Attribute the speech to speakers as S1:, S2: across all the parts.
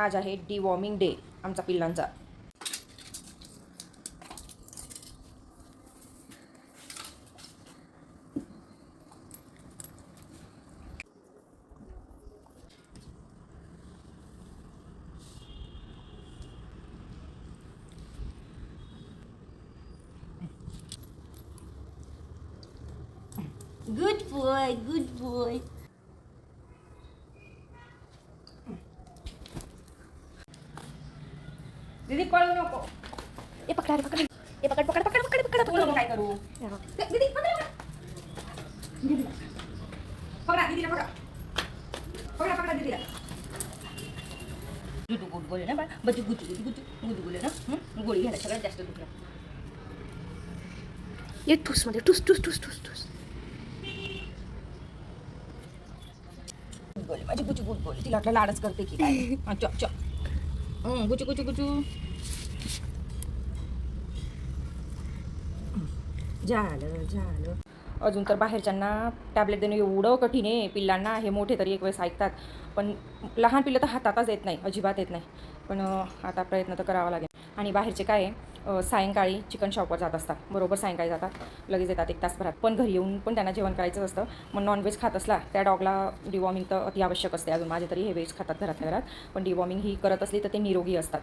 S1: आज आहे deworming day आमचा पिल्लांचा. Good boy, good boy. दीदी पळू नको.
S2: ए पकड पकड ए पकड पकड पकड पकड पकड
S1: पळू काय करू. दीदी पकडा. दीदी पकडा, दीदीला पकडा. पकडा पकडा दीदीला. गुड गुड बोले ना बा. Bachchu good good good good बोले ना. गोळी घ्यायला सगळ्यात जास्त दुखलं.
S2: ये ठूस मध्ये ठूस ठूस ठूस ठूस ठूस.
S1: बोले माझी गुचू गुड बोले. तिला आपला लाडच करते की काय. अच्छा अच्छा. गुचू गुचू गुचू. झालं झालं. अजून तर बाहेरच्यांना टॅबलेट देणं एवढं कठीण आहे पिल्लांना. हे मोठे तरी एक वेळेस ऐकतात, पण लहान पिल्लं तर हातातच येत नाही, अजिबात येत नाही. पण आता प्रयत्न तर करावा लागेल. आणि बाहेरचे काय आहे, सायंकाळी चिकन शॉपवर जात असतात. बरोबर सायंकाळी जातात, लगेच येतात 1 तासभरात. पण घरी येऊन पण त्यांना जेवण करायचं असतं. मग नॉनव्हेज खात असला त्या डॉगला डिवॉर्मिंग तर अति आवश्यक असते. अजून माझे तरी हे व्हेज खातात घरातल्या घरात, पण डिवॉर्मिंग ही करत असली तर ते निरोगी असतात.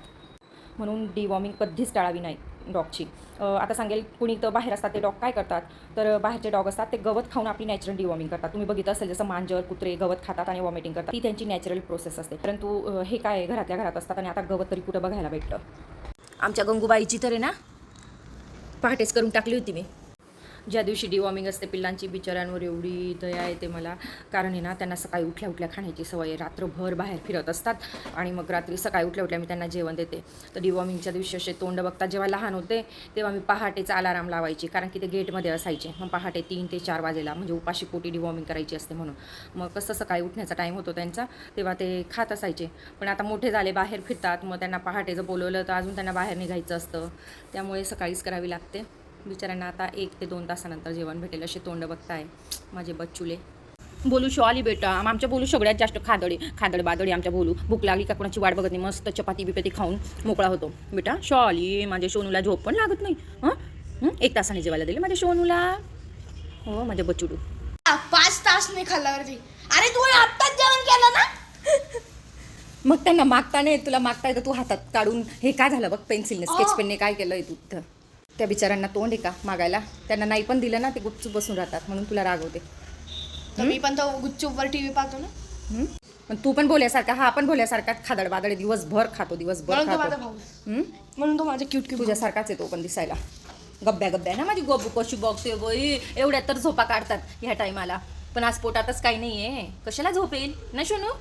S1: म्हणून डिवॉर्मिंग कधीच टाळावी नाही डॉगची. आता सांगेल कुणी तर बाहेर असतात ते डॉग काय करतात, तर बाहेरचे डॉग असतात ते गवत खाऊन आपली नॅचरल डिवॉर्मिंग करतात. तुम्ही बघितलं असेल जसं मांजर कुत्रे गवत खातात आणि वॉमिटिंग करतात, ती त्यांची नॅचरल प्रोसेस असते. परंतु हे काय घरातल्या घरात असतात आणि आता गवत तरी कुठं बघायला भेटतं. आमच्या गंगूबाईची तर आहे ना पहाटेच करून टाकली होती मी. ज्या दिवशी डिवॉर्मिंग असते पिल्लांची, बिचाऱ्यांवर एवढी दया येते मला. कारण आहे ना त्यांना सकाळी उठल्या उठल्या खाण्याची सवय आहे. रात्रभर बाहेर फिरत असतात आणि मग रात्री सकाळी उठल्या उठल्या मी त्यांना जेवण देते. तर डिवॉर्मिंगच्या दिवशी असे तोंड बघतात. जेव्हा लहान होते तेव्हा मी पहाटेचा अलाराम लावायची, कारण की ते गेटमध्ये असायचे. मग पहाटे 3 ते 4 वाजेला, म्हणजे उपाशी पोटी डिवॉर्मिंग करायची असते म्हणून. मग कसं सकाळी उठण्याचा टाईम होतो त्यांचा, तेव्हा ते खात असायचे. पण आता मोठे झाले, बाहेर फिरतात, मग त्यांना पहाटे बोलवलं तर अजून त्यांना बाहेर निघायचं असतं. त्यामुळे सकाळीच करावी लागते. बिचाऱ्यांना आता 1 ते 2 तासानंतर जेवण भेटेल असे तोंड बघताय माझे बच्चूले. बोलू शॉली बेटा, आमच्या बोलू सगळ्यात जास्त खादड बादडी आमच्या बोलू. भूक लागली का कोणाची वाट बघत नाही, मस्त चपाती बिपाती खाऊन मोकळा होतो. बेटा शॉली, माझ्या सोनूला झोप पण लागत नाही. 1 तासाने जेवायला दिले माझ्या सोनूला. हो माझ्या बच्चूडू.
S2: 5 तास नाही खाल्ल्यावरती. अरे तू आत्ताच जेवण केलं ना.
S1: मग त्यांना मागता नाही, तुला मागता येतं तू हातात काढून. हे काय झालं बघ, पेन्सिलने स्केच पेनने काय केलंय तू. त्या बिचाऱ्यांना तोंड आहे का मागायला. त्यांना नाही पण दिलं ना ते गुपचूप बसून राहतात, म्हणून तुला रागवते.
S2: तर मी पण तो गुपचूपवर टीव्ही पाहतो ना.
S1: पण तू पण बोल्यासारखा, हा पण बोल्यासारखा खादड बादड दिवसभर खातो, दिवसभर
S2: म्हणून तो माझा
S1: खातो.
S2: भाऊ, म्हणून तो माझा क्यूट क्यूट
S1: तुझ्यासारखाच आहे तो पण दिसायला. गब्ब्या गब्ब्या ना माझी गोबू कशी बघते बाई. एवढ्यात तर झोपा काढतात ह्या टायमाला. पण आज पोटातच काही नाहीये, कशाला झोपेल ना शोनू.